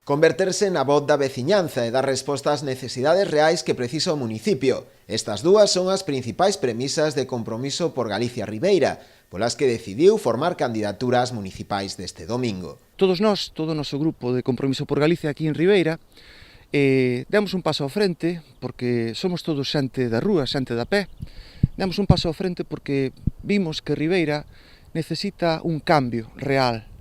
Converterse na voz da veciñanza e dar resposta ás necesidades reais que precisa o municipio. Estas dúas son as principais premisas de Compromiso por Galicia Ribeira, polas que decidiu formar candidaturas municipais deste domingo. Todos nós, todo o noso grupo de Compromiso por Galicia aquí en Ribeira, demos un paso ao frente, porque somos todos xente da rúa, xente da pé. Demos un paso ao frente porque vimos que Ribeira necesita un cambio real,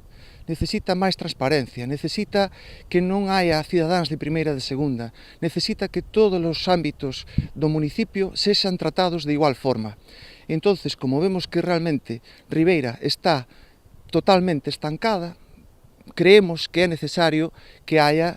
necesita máis transparencia, necesita que non haia cidadáns de primeira e de segunda, necesita que todos os ámbitos do municipio sexan tratados de igual forma. Entonces, como vemos que realmente Ribeira está totalmente estancada, creemos que é necesario que haia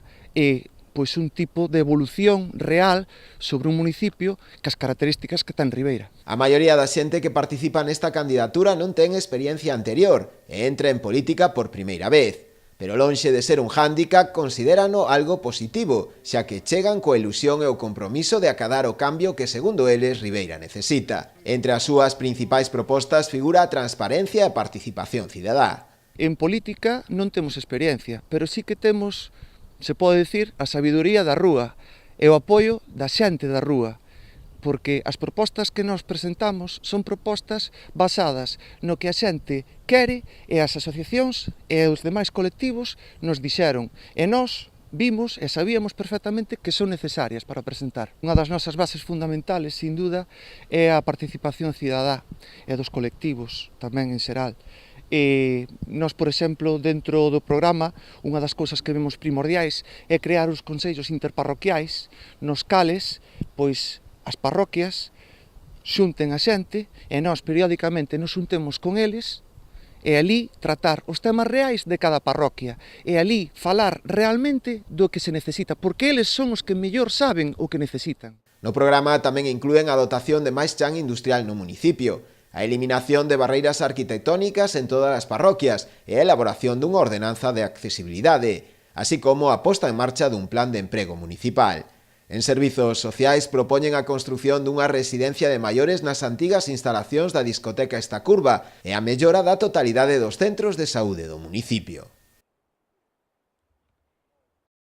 un tipo de evolución real sobre un municipio cas características que ten Ribeira. A maioría da xente que participa nesta candidatura non ten experiencia anterior e entra en política por primeira vez. Pero lonxe de ser un hándicap, considérano algo positivo, xa que chegan coa ilusión e o compromiso de acadar o cambio que, segundo eles, Ribeira necesita. Entre as súas principais propostas figura a transparencia e participación cidadá. En política non temos experiencia, pero sí que temos, se pode dicir, a sabiduría da rúa e o apoio da xente da rúa, porque as propostas que nós presentamos son propostas basadas no que a xente quere e as asociacións e os demais colectivos nos dixeron, e nós vimos e sabíamos perfectamente que son necesarias para presentar. Unha das nosas bases fundamentales, sin duda, é a participación cidadá e dos colectivos, tamén en xeral. E nós, por exemplo, dentro do programa, unha das cousas que vemos primordiais é crear os consellos interparroquiais nos cales, pois, as parroquias xunten a xente e nós periódicamente nos xuntemos con eles e ali tratar os temas reais de cada parroquia e ali falar realmente do que se necesita, porque eles son os que mellor saben o que necesitan. No programa tamén inclúen a dotación de máis chan industrial no municipio, a eliminación de barreiras arquitectónicas en todas as parroquias e a elaboración dunha ordenanza de accesibilidade, así como a posta en marcha dun plan de emprego municipal. En servizos sociais propoñen a construción dunha residencia de maiores nas antigas instalacións da discoteca Esta Curva e a mellora da totalidade dos centros de saúde do municipio.